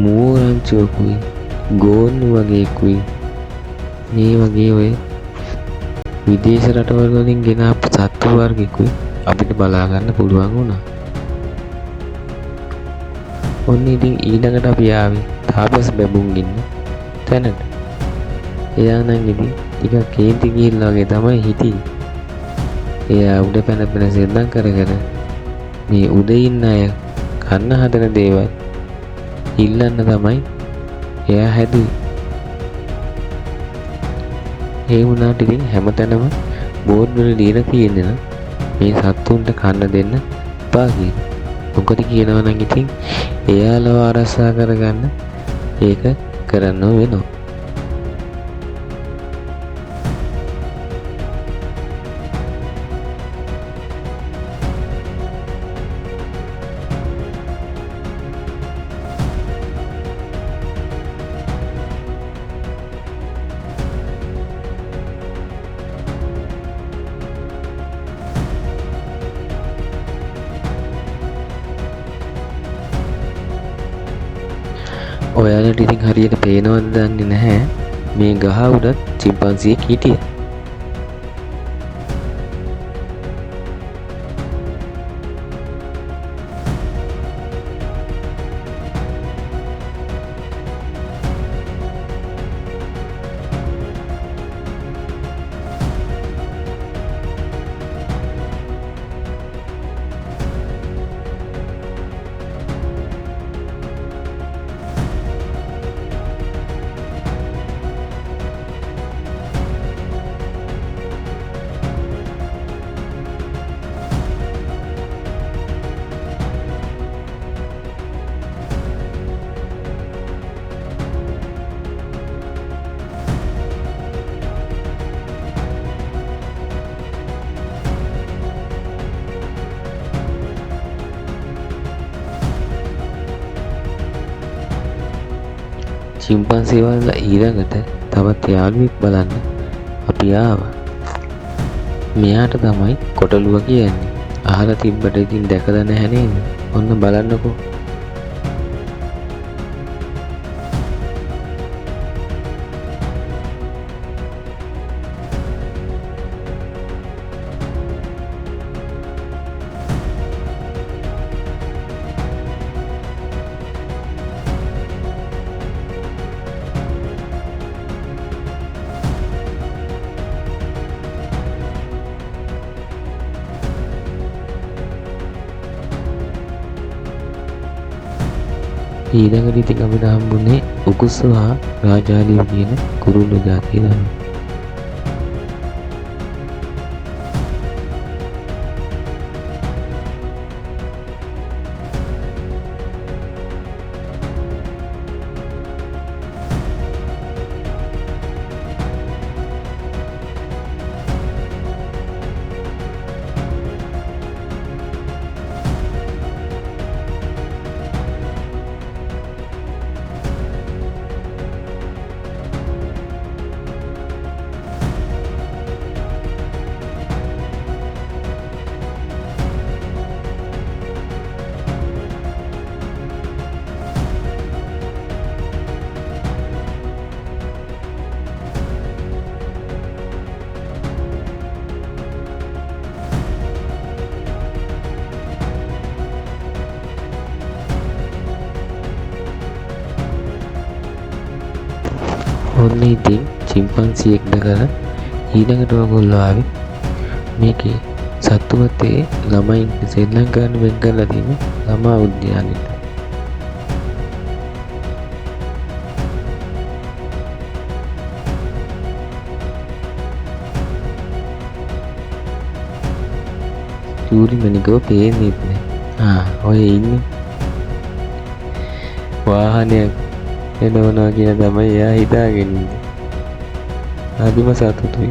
මූරංචුවකුයි ගෝන්නු වගේකුයි මේ වගේ ඔය විදේශ රටවල් වලින් ගෙන ආපු සත්තු වර්ගෙකුයි අපිට බලා ගන්න පුළුවන් වුණා. ඔන්න ඉතින් ඊළඟට අපි ආවේ තාපස් බැබුන් ඉන්න තැනට. එයා නම් ඉතින් ටිකක් කේන්ති ගිහිල්ලා වගේ තමයි හිටියේ. එයා උඩ පැන පැන සෙල්ලම් කර කර මේ උඩ ඉන්න අය කන්න හදන දේවල් ඉල්ලන්න තමයි එයා හැදුවේ. ඒ වුණාට ඉතින් හැමතැනම බෝඩ් වල ලියලා තියෙන්නේ නම් මේ සත්තුන්ට කන්න දෙන්න එපා කියලා. මොකද කියනවා නම් ඉතින් එයාලව ආරක්ෂා කරගන්න ඒක කරන්න වෙනවා. ඔයාලට ඉතින් හරියට පේනවද දන්නේ නැහැ මේ ගහ උඩත් චිම්පන්සියෙක් හිටියා. චිම්පන්සි වල ඊළඟට තවත් යාළුවෙක් බලන්න අපි ආවා. මෙයාට තමයි කොටලුව කියන්නේ. අහලා තිබ්බට ඉතින් දැකලා නැහැ නේද? ඔන්න බලන්නකෝ. ඊළඟට ඉතින් අපිට හම්බුනේ උකුස්සු හා රාජාලියෝ කියන කුරුල්ලෝ ජාතිය ළමයි. ඔන්න ඉතින් චිම්පන්සියෙක් දැකලා ඊළඟට ඔයගොල්ලෝ ආවේ මේකේ සත්තුවතේ ළමයින් සෙල්ලම් කරන්න වෙන් කරලා තියෙන ළමා උද්‍යානෙට. චූරිමනිකව පේන්නේ නැහැ. ඔය ඉන්නේ වාහනයක් එනවනවා කියන තමයි එයා හිතාගෙන ඉන්නේ. හරිම සතුටුයි.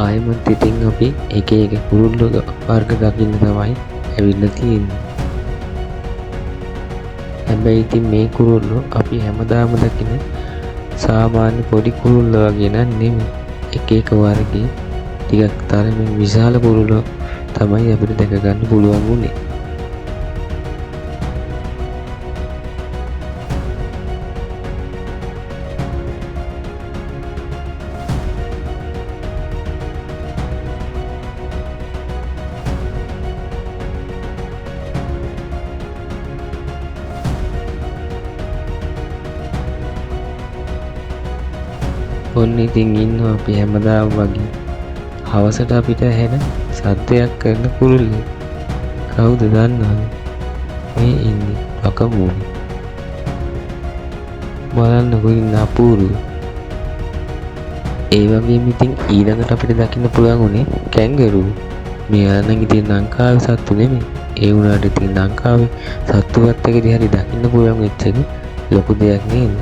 ආයෙමත් ඉතින් අපි එක එක කුරුල්ලෝ වර්ග දකින්න තමයි ඇවිල්ලා තියෙන්නේ. හැබැයි ඉතින් මේ කුරුල්ලෝ අපි හැමදාම දකින සාමාන්‍ය පොඩි කුරුල්ලෝ වගේ නන් නෙමෙයි. එක එක වර්ගයේ ටිකක් තරමින් විශාල කුරුල්ලෝ තමයි අපිට දැක ගන්න පුළුවන් වුණේ. ඔන්න ඉතින් ඉන්නවා අපි හැමදාම වගේ හවසට අපිට ඇහෙන සද්දයක් කරන කුරුල්ලෙක්. කවුද දන්නවද? මේ ඉන්නේ ලකමූණි. බලන්නකො ඉන්න අපූර්ව. ඒ වගේම ඉතින් ඊළඟට අපිට දකින්න පුළුවන් උනේ කැන්ගරූ. මෙයා නම් ඉතින් ලංකාවේ සත්තු නෙමෙයි. ඒ වුණාට ඉතින් ලංකාවේ සත්තුවත් එක දිහා දකින්න පුළුවන් වෙච්ච එක ලොකු දෙයක් නේද?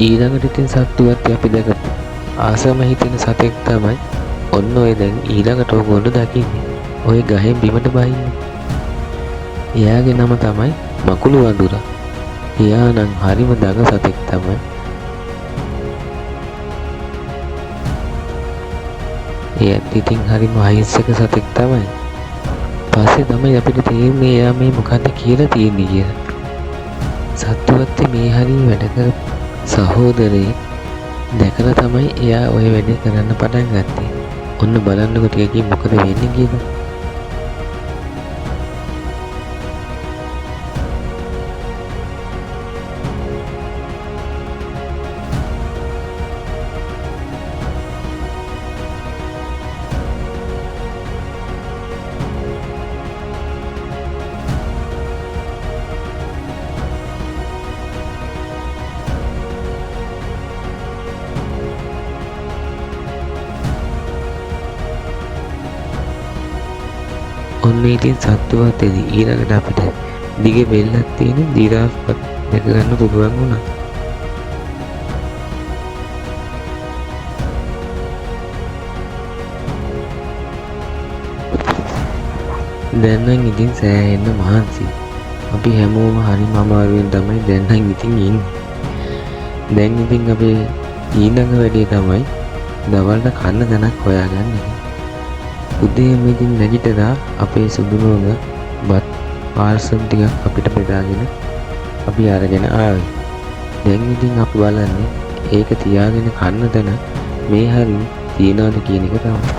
ඊළඟට ඉතින් සත්තුවත් අපි දැකපු ආසම හිතෙන සතෙක් තමයි ඔන්න ඔය දැන් ඊළඟට ඔයගොල්ලෝ දකින්නේ. ඔය ගහෙන් බිමට බහින්නේ. එයාගේ නම තමයි මකුළු වඳුරා. එයා නම් හරිම දඟ සතෙක් තමයි. එයාත් ඉතින් හරිම අහිංසක සතෙක් තමයි. පස්සේ තමයි අපිට තේරෙන්නේ එයා මේ මොකද්ද කියලා තියෙන්නේ කියලා. සත්තුවත් මේ හරිය වැඩ කරපු සහෝදරේ දැකලා තමයි එයා ওই වැඩේ කරන්න පටන් ගත්තේ. ඔන්න බලන්නකො ටිකකින් මොකද වෙන්නේ කියලා. ඔන්න ඉතින් සත්තුවතේදී ඊළඟට අපිට දිග බෙල්ලක් තියෙන ජිරාෆ්වත් දැක ගන්න පුළුවන් වුණා. දැන් නම් ඉතින් සෑහෙන්න මහන්සි. අපි හැමෝම හරිම අමාරුවෙන් තමයි දැන් නම් ඉතින් ඉන්නේ. දැන් ඉතින් අපේ ඊළඟ වැඩේ තමයි දවල්ට කන්න තැනක් හොයාගන්න එක. උදේම ඉතින් නැගිටලා අපේ සුදුනෝග බත් පාර්සල් ටිකක් අපිට බෙදාගෙන අපි අරගෙන ආවේ. දැන් ඉතින් අපි බලන්නේ ඒක තියාගෙන කන්න තැන මේ හරි තියනවාද කියන එක තමයි.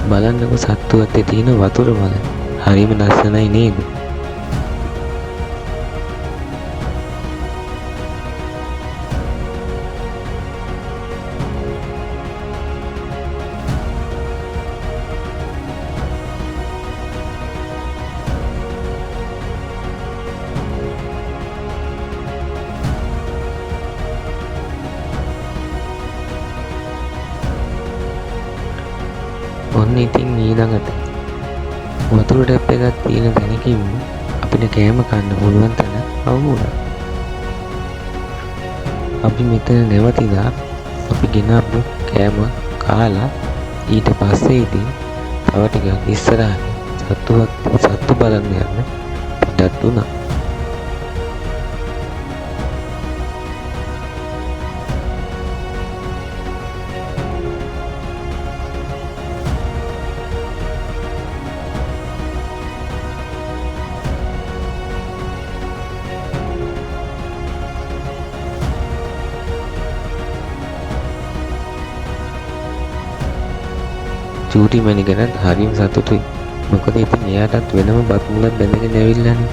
බලන්නකො සත්තුවත්තේ තියෙන වතුර වල හරිම ලස්සනයි නේද? ඔන්න ඉතින් ඊළඟට වතුර ටැප් එකක් තියෙන තැනකින්ම අපිට කෑම කන්න පුළුවන් තැන අවු වුණා. අපි මෙතන නැවතිලා අපි ගෙනාපු කෑම කාලා ඊට පස්සේ ඉතින් තව ටිකක් ඉස්සරහට සත්තු බලන්න යන්න පිටත් වුණා. චූටි මැනිකනත් හරිම සතුටුයි. මොකද ඉතින් එයාටත් වෙනම බත් මුලක් බැඳගෙන ඇවිල්ලානේ.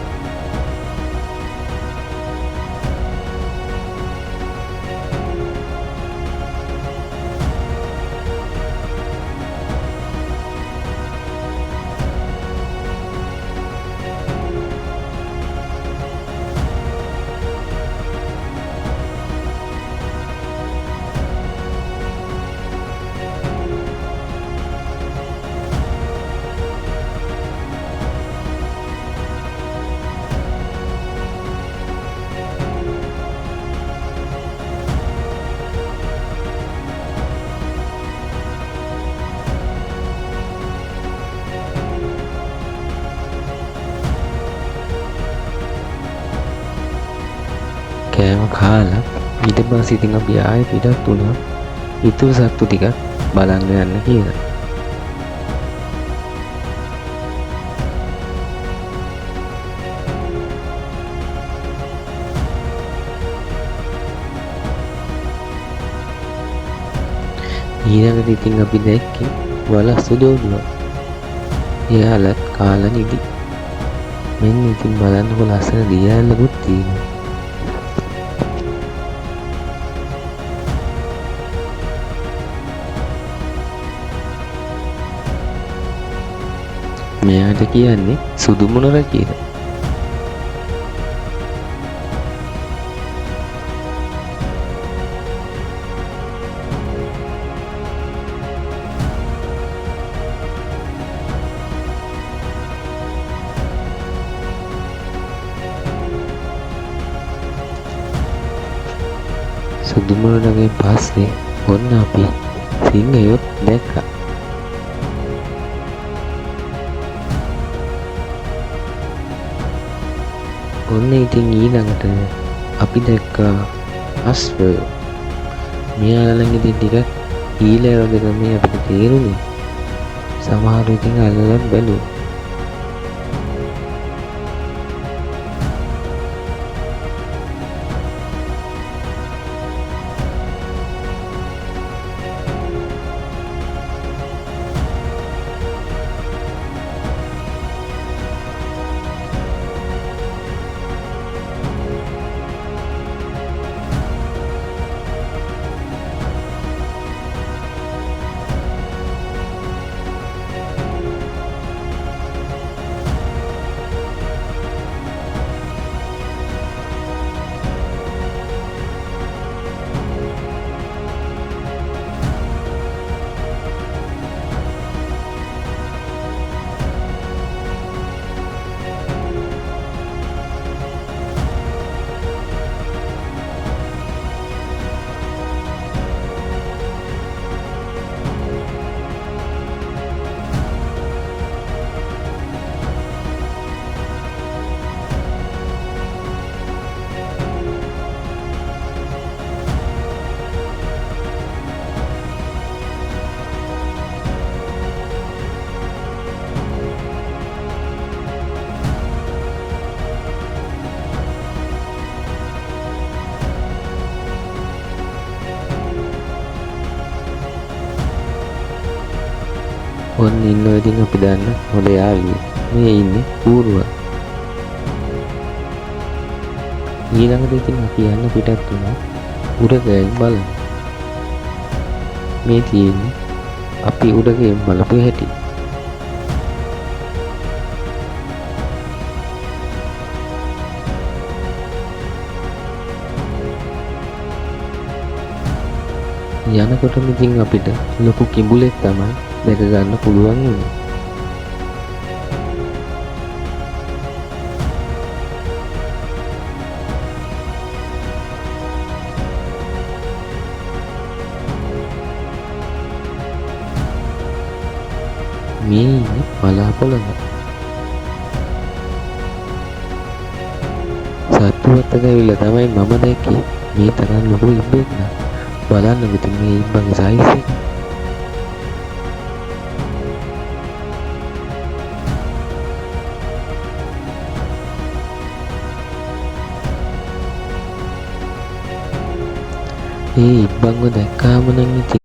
කාලා ඊට පස්සේ ඉතින් අපි ආයෙ පිටත් වුණා ඉතුරු සත්තු ටිකක් බලන්න යන්න කියලා. ඊළඟට ඉතින් අපි දැක්කේ වලස්සු දෝඩුවක්. එයාලත් කාලා නිදි. මෙන්න ඉතින් බලන්නකො ලස්සන දියඇල්ලකුත් තියෙනවා. මෙයාට කියන්නේ සුදු මොනර කියලා. සුදු මොනරගෙන් පස්සේ ඔන්න අපි සිංහයොත් දැක්කා. ඔන්න ඉතින් ඊළඟට අපි දැක්කා අස්වැයෝ. මෙයාලා ළඟ ඉතින් ටිකක් ඊළය වගේ තමයි අපිට තේරුනේ. සමහරු ඉතින් අල්ලලත් බැලුවා. ඔන්න ඉන්නවා ඉතින් අපි දන්න හොඳ යාළුවෙක්. මේ ඉන්නේ ඌරුවා. ඊළඟට ඉතින් අපි යන්න පිටත් වුණා උඩගයෙන් බලන්න. මේ තියෙන්නේ අපි උඩගයෙන් බලපු හැටි. යනකොටම ඉතින් අපිට ලොකු කිඹුලෙක් තමයි දැක ගන්න පුළුවන් වුණේ. මේ ඉන්නේ බලාපොළොව. සත්තුවත් ඇවිල්ලා තමයි මම දැක්කේ මේ තරම් ලොකු ඉබ්බෙක් නා. බලන්න ඉතින් මේ ඉබ්බගේ සයිස් එක. ඒ ඉබ්බන්ව දැක්කාම නම් ඉතින්